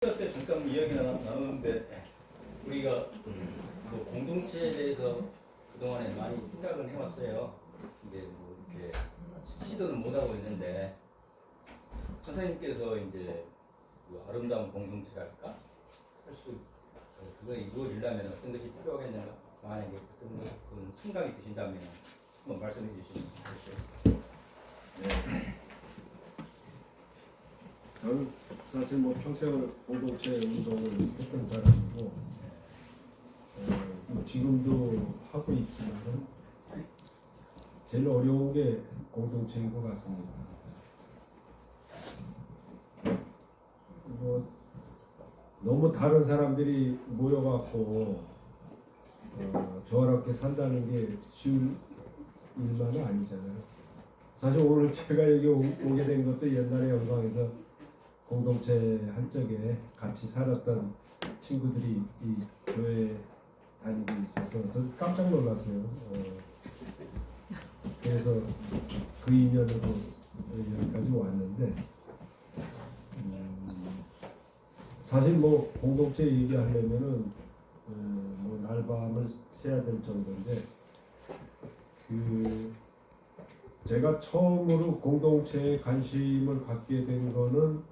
때 잠깐 이야기 나누는데 우리가 뭐 공동체에 대해서 그동안에 많이 생각을 해왔어요. 근데 뭐 이렇게 시도를 못 하고 있는데 선생님께서 이제 그 아름다운 공동체랄까 할 수 그거 이루어지려면 어떤 것이 필요하겠는가? 만약에 그런 생각이 드신다면 한번 말씀해 주시면 좋겠어요. 저는 사실 뭐 평생을 공동체 운동을 했던 사람이고 뭐 지금도 하고 있지만은 제일 어려운 게 공동체인 것 같습니다. 뭐 너무 다른 사람들이 모여갖고 조화롭게 산다는 게 쉬운 일만은 아니잖아요. 사실 오늘 제가 여기 오게 된 것도 옛날에 영광에서 공동체 한쪽에 같이 살았던 친구들이 이 교회 다니고 있어서 저 깜짝 놀랐어요. 그래서 그 인연으로 여기까지 왔는데 사실 뭐 공동체 얘기하려면은 뭐 날밤을 새야 될 정도인데 제가 처음으로 공동체에 관심을 갖게 된 거는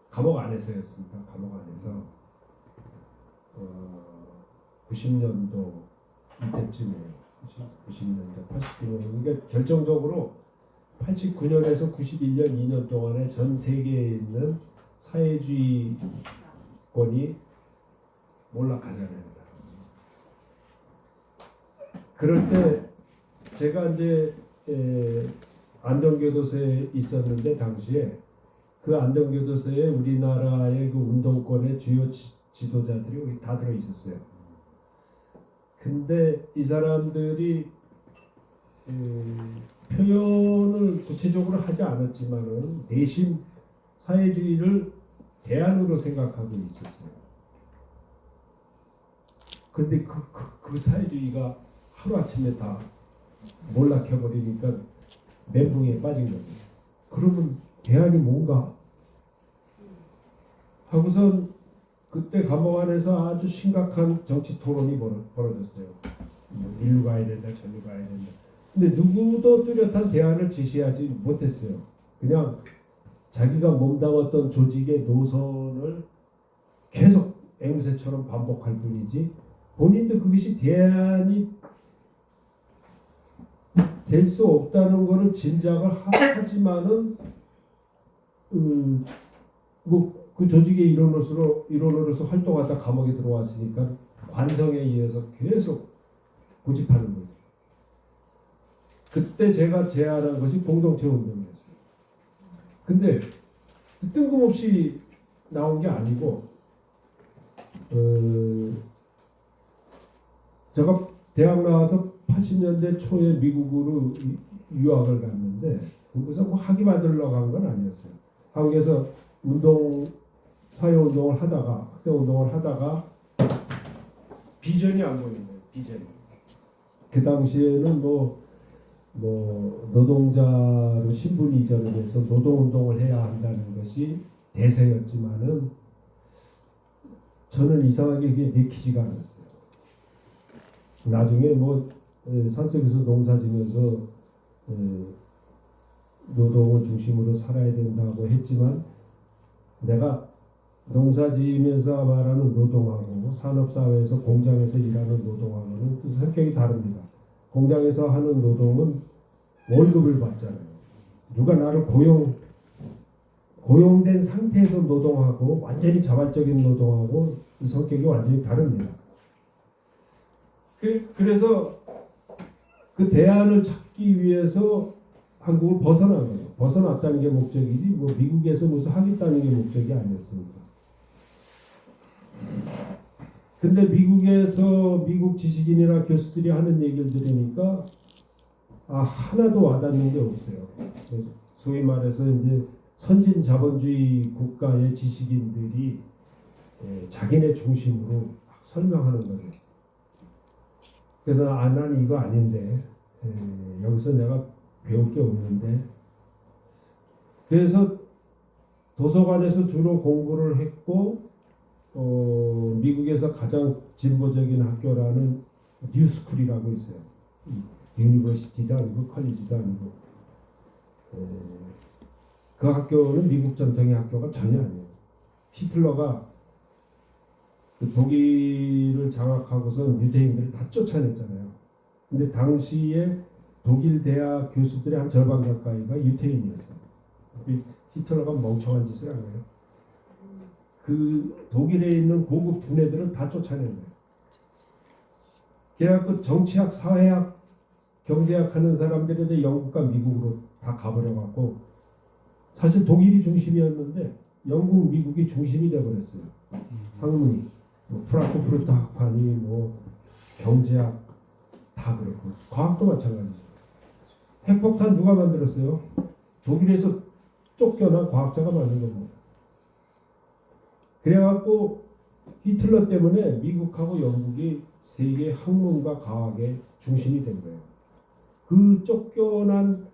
감옥 안에서였습니다. 감옥 안에서 90년도 이때쯤이에요. 90년도, 89년. 그러니까 결정적으로 89년에서 91년 2년 동안에 전 세계에 있는 사회주의권이 몰락하잖아요. 그럴 때 제가 이제 안동교도소에 있었는데 당시에 그 안동교도소에 우리나라의 그 운동권의 주요 지도자들이 다 들어 있었어요. 근데 이 사람들이 표현을 구체적으로 하지 않았지만은 대신 사회주의를 대안으로 생각하고 있었어요. 근데 그 사회주의가 하루아침에 다 몰락해버리니까 멘붕에 빠진 겁니다. 그러면 대안이 뭔가? 하고선 그때 감옥 안에서 아주 심각한 정치 토론이 벌어졌어요. 뭐 일로 가야 된다, 저리로 가야 된다. 근데 누구도 뚜렷한 대안을 제시하지 못했어요. 그냥 자기가 몸담았던 조직의 노선을 계속 앵무새처럼 반복할 뿐이지 본인도 그것이 대안이 될 수 없다는 것을 짐작을 하지만은 뭐 그 조직의 일원으로서 활동하다 감옥에 들어왔으니까 관성에 의해서 계속 고집하는 거죠. 그때 제가 제안한 것이 공동체 운동이었어요. 근데 뜬금없이 나온 게 아니고 제가 대학 나와서 80년대 초에 미국으로 유학을 갔는데 거기서 뭐 학위 받으러 간 건 아니었어요. 한국에서 사회운동을 하다가 학생운동을 하다가 비전이 안 보이는 거예요. 비전이. 그 당시에는 뭐 노동자로 신분 이전을 해서 노동운동을 해야 한다는 것이 대세였지만은 저는 이상하게 그게 내키지가 않았어요. 나중에 뭐 산속에서 농사지면서 노동을 중심으로 살아야 된다고 했지만 내가 농사지면서 말하는 노동하고 산업사회에서 공장에서 일하는 노동하고는 또 성격이 다릅니다. 공장에서 하는 노동은 월급을 받잖아요. 누가 나를 고용된 상태에서 노동하고 완전히 자발적인 노동하고 그 성격이 완전히 다릅니다. 그래서 그 대안을 찾기 위해서 한국을 벗어난 거예요. 벗어났다는 게 목적이지 뭐 미국에서 무슨 하겠다는 게 목적이 아니었습니다. 근데 미국에서 미국 지식인이나 교수들이 하는 얘기를 들으니까 하나도 와닿는 게 없어요. 그래서 소위 말해서 이제 선진 자본주의 국가의 지식인들이 자기네 중심으로 막 설명하는 거죠. 그래서 난 이거 아닌데 여기서 내가 배울 게 없는데 그래서 도서관에서 주로 공부를 했고 미국에서 가장 진보적인 학교라는 뉴스쿨이라고 있어요. 유니버시티도 아니고 컬리지도 아니고 그 학교는 미국 전통의 학교가 전혀 아니에요. 히틀러가 그 독일을 장악하고서 유대인들을 다 쫓아냈잖아요. 근데 당시에 독일 대학 교수들의 한 절반 가까이가 유태인이었어요. 히틀러가 멍청한 짓을 한 거예요. 그 독일에 있는 고급 두뇌들을 다 쫓아낸 거예요. 그래갖고 정치학, 사회학, 경제학 하는 사람들이 영국과 미국으로 다 가버려갖고 사실 독일이 중심이었는데 영국, 미국이 중심이 돼버렸어요. 학문이 뭐 프랑크푸르트 학파니 뭐 경제학 다 그렇고 과학도 마찬가지죠. 핵폭탄 누가 만들었어요? 독일에서 쫓겨난 과학자가 만든 겁니다. 그래갖고 히틀러 때문에 미국하고 영국이 세계 학문과 과학의 중심이 된 거예요. 그 쫓겨난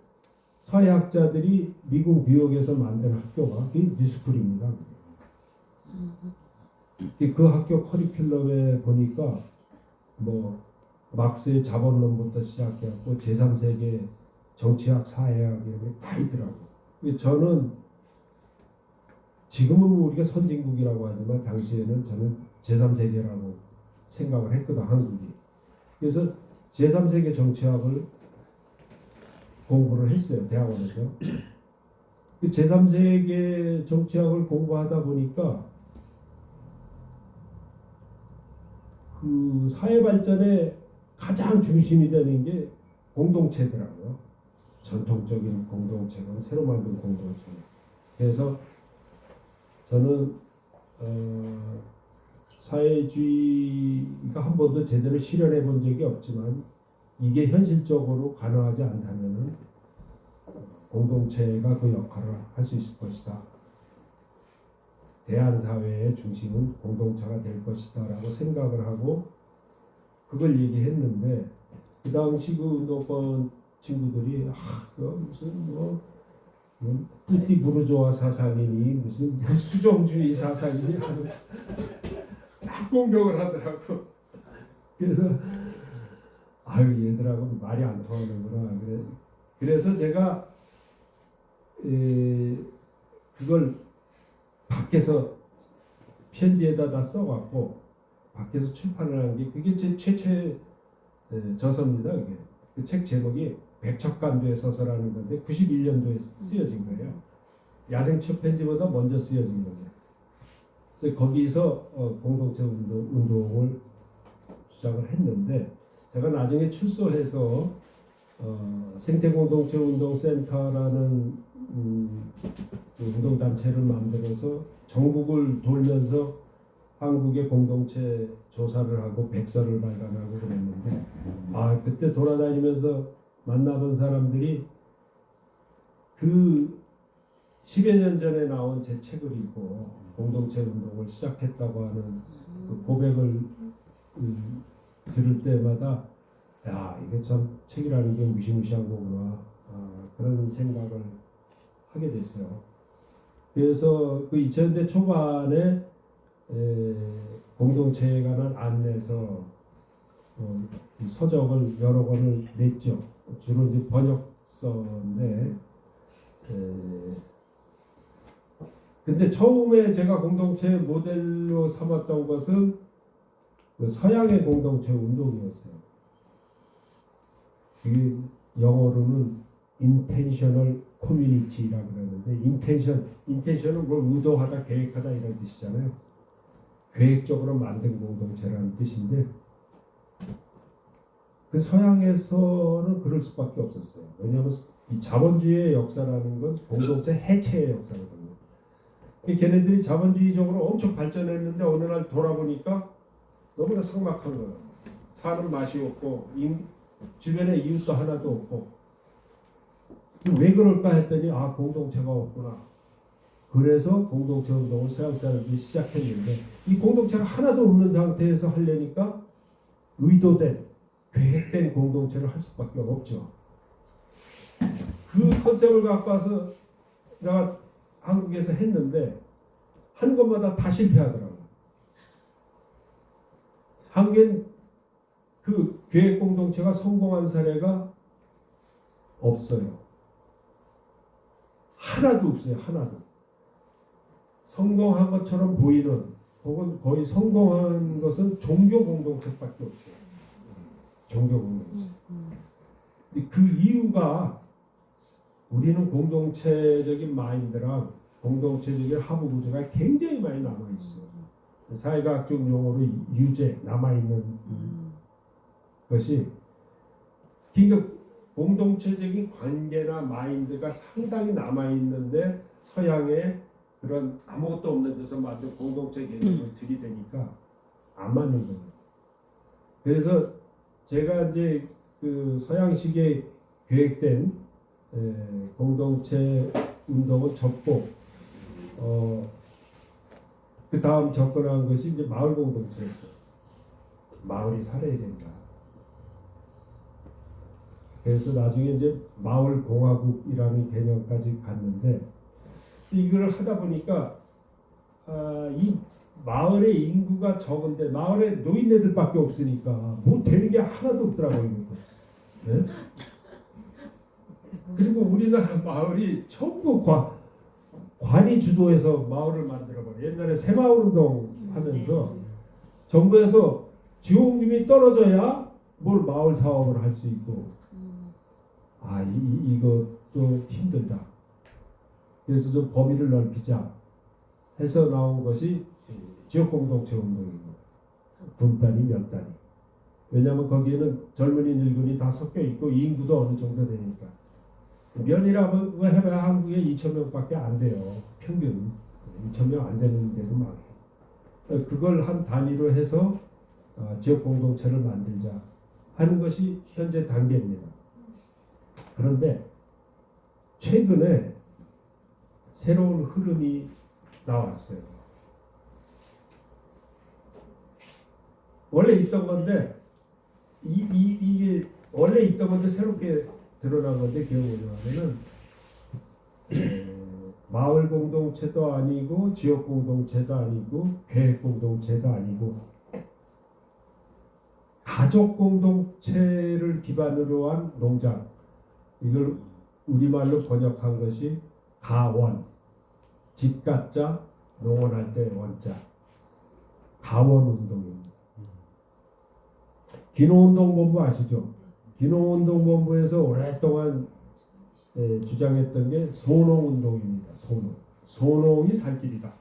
서해학자들이 미국 뉴욕에서 만든 학교가 그게 뉴스쿨입니다. 그 학교 커리큘럼에 보니까 뭐 막스의 자본론부터 시작해갖고 제3세계 정치학, 사회학 이런 게 다 있더라고요. 저는 지금은 우리가 선진국이라고 하지만 당시에는 저는 제3세계라고 생각을 했거든, 한국이. 그래서 제3세계 정치학을 공부를 했어요, 대학원에서. 그 제3세계 정치학을 공부하다 보니까 그 사회 발전의 가장 중심이 되는 게 공동체더라고요. 전통적인 공동체건 새로 만든 공동체. 그래서 저는 사회주의가 한 번도 제대로 실현해 본 적이 없지만 이게 현실적으로 가능하지 않다면은 공동체가 그 역할을 할 수 있을 것이다. 대한 사회의 중심은 공동체가 될 것이다라고 생각을 하고 그걸 얘기했는데 그 당시 그 운동권 친구들이 무슨 뿌띠 부르조아 사상이니 무슨 수정주의 사상이니 하면서 막 공격을 하더라고. 그래서 아유 얘들하고 말이 안 통하는구나. 그래서 제가 그걸 밖에서 편지에다 다 써갖고 밖에서 출판을 한 게 그게 제 최초의 저서입니다. 그게 그 책 제목이 백척간도의 서서라는 건데 91년도에 쓰여진 거예요. 야생 첫 편지보다 먼저 쓰여진 거죠. 근데 거기서 공동체 운동을 주장을 했는데 제가 나중에 출소해서 생태공동체 운동센터라는 운동단체를 만들어서 전국을 돌면서 한국의 공동체 조사를 하고 백서를 발간하고 그랬는데 그때 돌아다니면서 만나본 사람들이 그 10여 년 전에 나온 제 책을 읽고 공동체 운동을 시작했다고 하는 그 고백을 들을 때마다 야 이게 참 책이라는 게 무시무시한 거구나 그런 생각을 하게 됐어요. 그래서 그 2000년대 초반에 공동체에 관한 안내서 서적을 여러 권을 냈죠. 주로 이제 번역서인데 근데 처음에 제가 공동체 모델로 삼았던 것은 그 서양의 공동체 운동이었어요. 이게 영어로는 intentional community라고 그러는데 intention은 뭘 의도하다, 계획하다 이런 뜻이잖아요. 계획적으로 만든 공동체라는 뜻인데 그 서양에서는 그럴 수밖에 없었어요. 왜냐하면 이 자본주의의 역사라는 건 공동체 해체의 역사거든요. 걔네들이 자본주의적으로 엄청 발전했는데 어느 날 돌아보니까 너무나 삭막한 거예요. 사는 맛이 없고 주변에 이웃도 하나도 없고 왜 그럴까 했더니 공동체가 없구나. 그래서 공동체 운동을 서양 사람들이 시작했는데 이 공동체가 하나도 없는 상태에서 하려니까 의도된 계획된 공동체를 할 수밖에 없죠. 그 컨셉을 갖고 와서 내가 한국에서 했는데 하는 것마다 다 실패하더라고요. 한국엔 그 계획 공동체가 성공한 사례가 없어요. 하나도 없어요. 하나도. 성공한 것처럼 보이는 혹은 거의 성공한 것은 종교 공동체밖에 없어요. 종교 공동체. 근데 그 이유가 우리는 공동체적인 마인드랑 공동체적인 하부 구조가 굉장히 많이 남아 있어요. 사회과학적 용어로 유재 남아 있는 것이 그러니까 공동체적인 관계나 마인드가 상당히 남아 있는데 서양의 그런 아무것도 없는 데서 만든 공동체 개념을 들이대니까 안 맞는 거예요. 그래서 제가 이제 그 서양식의 계획된 공동체 운동을 접고 그 다음 접근한 것이 이제 마을 공동체였어요. 마을이 살아야 된다. 그래서 나중에 이제 마을 공화국이라는 개념까지 갔는데 이걸 하다 보니까 이 마을의 인구가 적은데 마을에 노인네들밖에 없으니까 뭐 되는 게 하나도 없더라고요. 네? 그리고 우리나라 마을이 전부 관이 주도해서 마을을 만들어버려. 옛날에 새마을 운동 하면서 정부에서 지원금이 떨어져야 뭘 마을 사업을 할 수 있고 이것도 힘들다. 그래서 좀 범위를 넓히자 해서 나온 것이 지역공동체 운동입니다. 분단위 몇 단위. 왜냐하면 거기에는 젊은이 늙은이 다 섞여 있고 인구도 어느 정도 되니까. 면이라고 해봐야 한국에 2,000명밖에 안 돼요. 평균 2,000명 안 되는 데도 많고. 그걸 한 단위로 해서 지역공동체를 만들자 하는 것이 현재 단계입니다. 그런데 최근에 새로운 흐름이 나왔어요. 원래 있던 건데 이게 원래 있던 건데 새롭게 드러난 건데 그게 뭐냐면은 마을 공동체도 아니고 지역 공동체도 아니고 계획 공동체도 아니고 가족 공동체를 기반으로 한 농장, 이걸 우리말로 번역한 것이 가원, 집가자, 농원할 때 원자, 가원운동입니다. 기농운동본부 아시죠? 기농운동본부에서 오랫동안 주장했던 게 소농운동입니다. 소농이 살 길이다.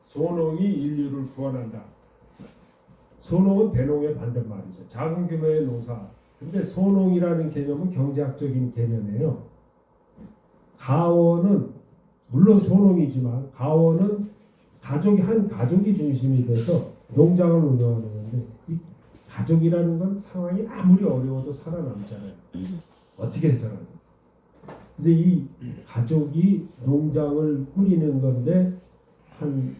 소농이 인류를 구원한다. 소농은 대농의 반대말이죠. 작은 규모의 농사. 근데 소농이라는 개념은 경제학적인 개념이에요. 가원은 물론 소농이지만 가원은 한 가족이 중심이 돼서 농장을 운영하는 건데 이 가족이라는 건 상황이 아무리 어려워도 살아남잖아요. 어떻게 해서라도. 그래서 이 가족이 농장을 꾸리는 건데 한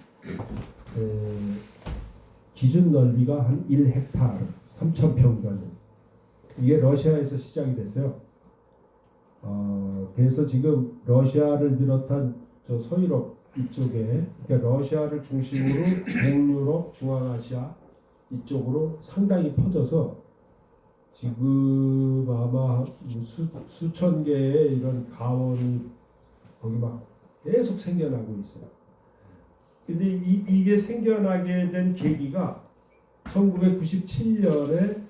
기준 넓이가 한 1헥타르, 3,000평. 이게 러시아에서 시작이 됐어요. 그래서 지금 러시아를 비롯한 저 서유럽 이쪽에, 그러니까 러시아를 중심으로 동유럽, 중앙아시아 이쪽으로 상당히 퍼져서 지금 아마 수천 개의 이런 가원이 거기 막 계속 생겨나고 있어요. 근데 이게 생겨나게 된 계기가 1997년에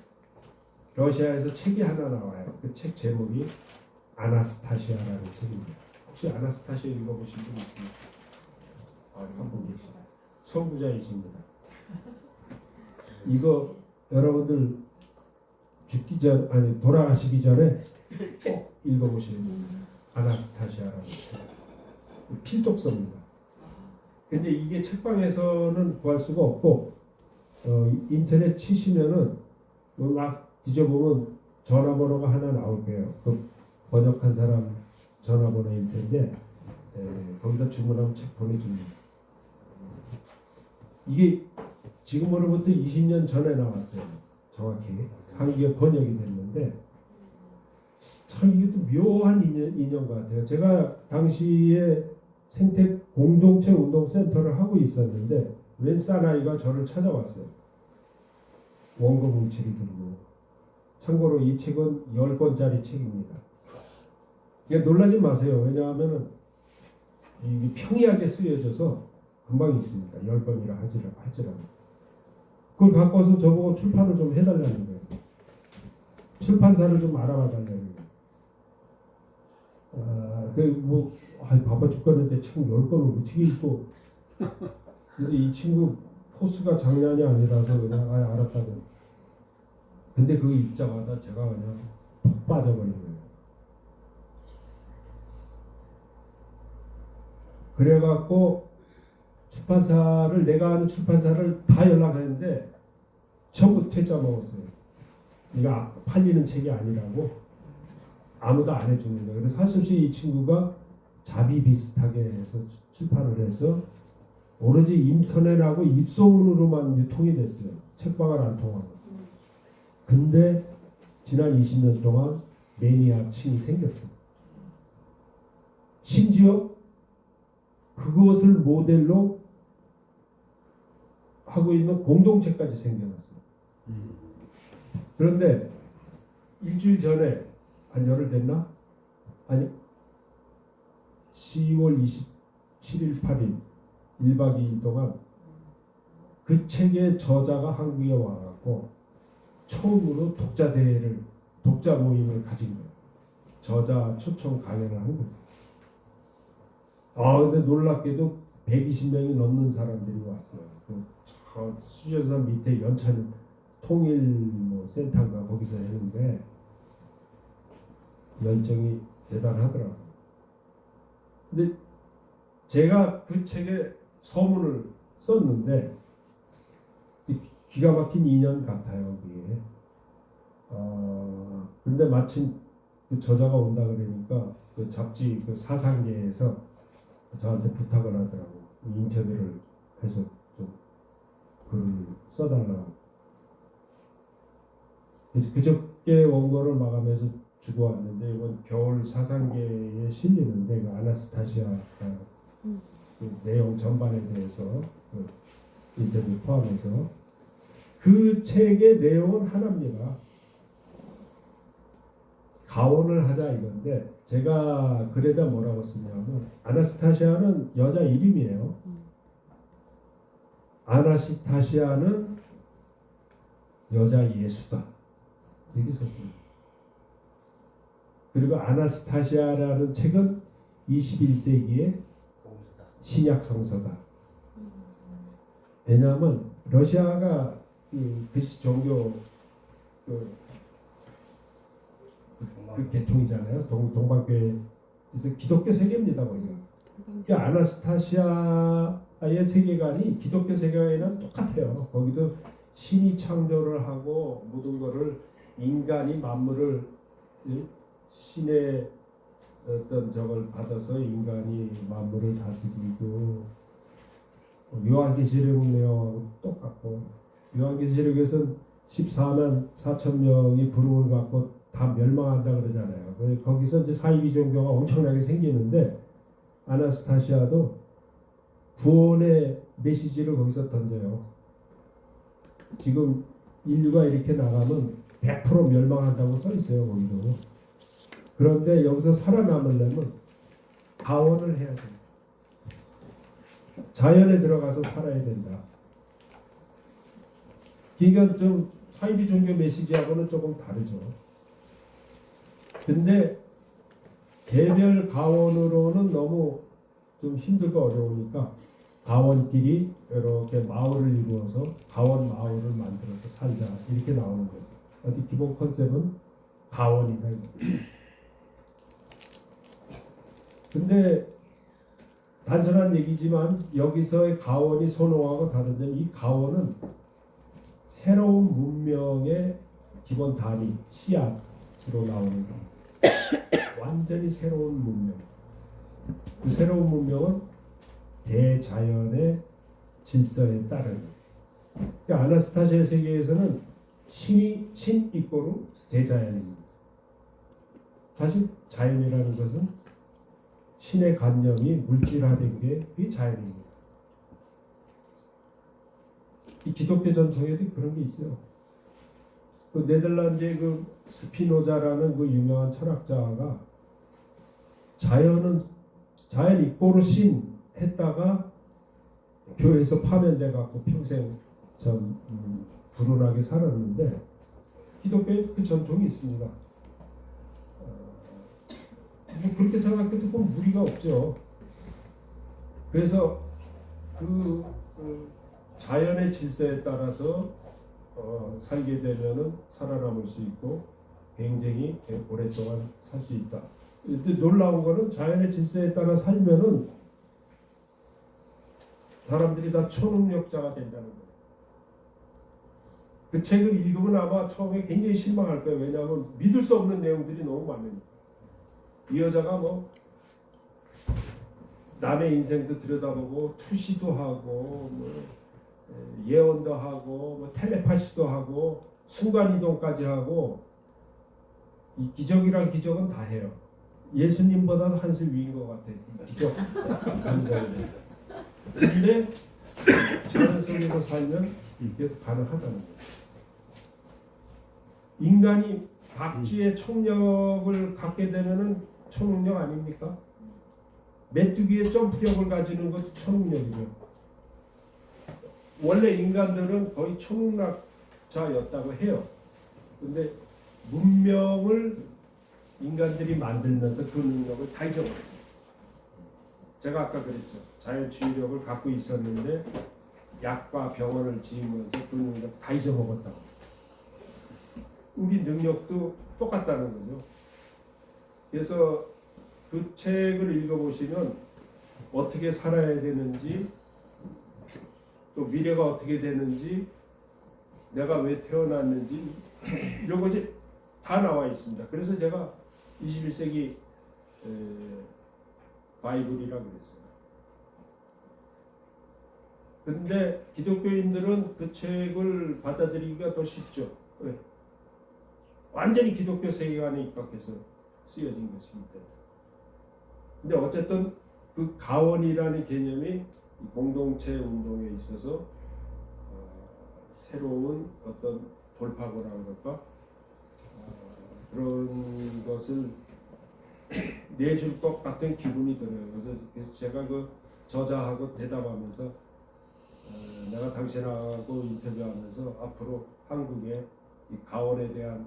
러시아에서 책이 하나 나와요. 그 책 제목이 아나스타시아라는 책입니다. 혹시 아나스타시아 읽어보신 분 있습니까? 한 분 계십니다. 선구자이십니다. 이거 여러분들 돌아가시기 전에 꼭 읽어보셔야 됩니다. 아나스타시아라는 책. 필독서입니다. 근데 이게 책방에서는 구할 수가 없고 인터넷 치시면은 막 뒤져보면 전화번호가 하나 나올 거예요. 그 번역한 사람 전화번호일 텐데 거기다 주문하면 책 보내줍니다. 이게 지금으로부터 20년 전에 나왔어요. 정확히 한국에 번역이 됐는데 참 이게 또 묘한 인연 같아요. 제가 당시에 생태 공동체 운동센터를 하고 있었는데 웬 사나이가 저를 찾아왔어요. 원고 뭉치를 들고. 참고로 이 책은 10권짜리 책입니다. 이게 놀라지 마세요. 왜냐하면 이게 평이하게 쓰여져서 금방 있습니다. 10권이라 할지라도. 그걸 갖고 와서 저보고 출판을 좀 해달라는 거예요. 출판사를 좀 알아봐 달라는 거예요. 바빠 죽겠는데 참 10권을 어떻게 읽고. 근데 이 친구 포스가 장난이 아니라서 그냥 알았다고. 근데 그거 읽자마자 제가 그냥 푹 빠져버린 거예요. 그래갖고 출판사를 내가 아는 출판사를 다 연락했는데 전부 퇴짜 먹었어요. 이거 팔리는 책이 아니라고 아무도 안 해주는 거예요. 그래서 사실상 이 친구가 자비 비슷하게 해서 출판을 해서 오로지 인터넷하고 입소문으로만 유통이 됐어요. 책방을 안 통하고. 근데 지난 20년 동안 매니아층이 생겼어요. 심지어 그것을 모델로 하고 있는 공동체까지 생겨났어요. 그런데 일주일 전에 한 열흘 됐나? 아니 10월 27일 8일 1박 2일 동안 그 책의 저자가 한국에 와갖고 처음으로 독자 모임을 가진 거예요. 저자 초청 강연을 한 거죠. 근데 놀랍게도 120명이 넘는 사람들이 왔어요. 저 수저산 밑에 연천 통일 센터인가 거기서 했는데 열정이 대단하더라고요. 근데 제가 그 책에 서문을 썼는데 기가 막힌 인연 같아요. 그게. 근데 마침 그 저자가 온다 그러니까 그 잡지 그 사상계에서 저한테 부탁을 하더라고. 인터뷰를 해서 좀 글을 써달라고. 그래서 그저께 원고를 마감해서 주고 왔는데 이건 겨울 사상계에 실리는데 그 아나스타시아 그 내용 전반에 대해서 그 인터뷰 포함해서 그 책의 내용은 하나입니다. 가온을 하자 이건데 제가 글에다 뭐라고 쓰냐면 아나스타시아는 여자 이름이에요. 아나스타시아는 여자 예수다 이렇게 썼습니다. 그리고 아나스타시아라는 책은 21세기의 신약 성서다. 왜냐하면 러시아가 그리스 종교 그 계통이잖아요. 동방교회에서 기독교 세계입니다. 거기가. 그러니까 아나스타시아의 세계관이 기독교 세계관이랑 똑같아요. 거기도 신이 창조를 하고 모든 것을 인간이 만물을 신의 어떤 저걸 받아서 인간이 만물을 다스리고 요한계시록 내용하고 똑같고 요한계시록에서는 14만 4천 명이 부름을 받고 다 멸망한다 그러잖아요. 거기서 이제 사이비 종교가 엄청나게 생기는데 아나스타시아도 구원의 메시지를 거기서 던져요. 지금 인류가 이렇게 나가면 100% 멸망한다고 써 있어요. 거기도. 그런데 여기서 살아남으려면 가원을 해야 돼요. 자연에 들어가서 살아야 된다. 그러니까 좀 사이비 종교 메시지하고는 조금 다르죠. 근데 개별 가원으로는 너무 좀 힘들고 어려우니까 가원끼리 이렇게 마을을 이루어서 가원 마을을 만들어서 살자 이렇게 나오는 거죠. 어디 기본 컨셉은 가원이다. 근데 단순한 얘기지만 여기서의 가원이 선호하고 다른 점은 이 가원은 새로운 문명의 기본 단위 씨앗으로 나오는 거. 완전히 새로운 문명. 그 새로운 문명은 대자연의 질서에 따르는. 그러니까 아나스타시아 세계에서는 신 이꼬르 대자연입니다. 사실 자연이라는 것은 신의 관념이 물질화된 게 그게 자연입니다. 이 기독교 전통에도 그런 게 있어요. 그 네덜란드의 그 스피노자라는 그 유명한 철학자가 자연 이꼬르 신 했다가 교회에서 파면돼 갖고 평생 참 불운하게 살았는데 기독교에 그 전통이 있습니다. 뭐 그렇게 생각해도 뭐 무리가 없죠. 그래서 그 자연의 질서에 따라서 살게 되면은 살아남을 수 있고 굉장히 오랫동안 살 수 있다. 근데 놀라운 거는 자연의 질서에 따라 살면은 사람들이 다 초능력자가 된다는 거예요. 그 책을 읽으면 아마 처음에 굉장히 실망할 거예요. 왜냐하면 믿을 수 없는 내용들이 너무 많으니까. 이 여자가 뭐 남의 인생도 들여다보고 투시도 하고 뭐 예언도 하고 뭐 텔레파시도 하고 순간이동까지 하고 이 기적이란 기적은 다 해요. 예수님보다도 한술 위인 것 같아요. 기적. 근데 자연 속에서 살면 이게 가능하다는 거예요. 인간이 박쥐의 청력을 갖게 되면은 초능력 아닙니까? 메뚜기의 점프력을 가지는 것도 초능력이죠. 원래 인간들은 거의 초능력자였다고 해요. 근데 문명을 인간들이 만들면서 그 능력을 다 잊어버렸어요. 제가 아까 그랬죠. 자연치유력을 갖고 있었는데 약과 병원을 지으면서 그 능력 다 잊어먹었다고. 우리 능력도 똑같다는 거죠. 그래서 그 책을 읽어보시면 어떻게 살아야 되는지 또 미래가 어떻게 되는지 내가 왜 태어났는지 이런 것이 다 나와 있습니다. 그래서 제가 21세기 바이블이라고 그랬어요. 근데 기독교인들은 그 책을 받아들이기가 더 쉽죠. 왜? 완전히 기독교 세계관에 입각해서 쓰여진 것이기 때문에. 근데 어쨌든 그 가원이라는 개념이 공동체 운동에 있어서 새로운 어떤 돌파구라 그럴까 그런 것을 내줄 것 같은 기분이 들어요. 그래서 제가 그 저자하고 대답하면서 내가 당신하고 인터뷰하면서 앞으로 한국의 이 가원에 대한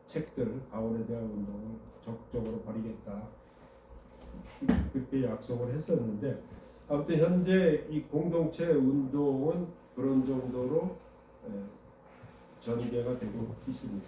책들, 가원에 대한 운동을 적극적으로 벌이겠다. 그렇게 약속을 했었는데 아무튼 현재 이 공동체 운동은 그런 정도로 전개가 되고 있습니다.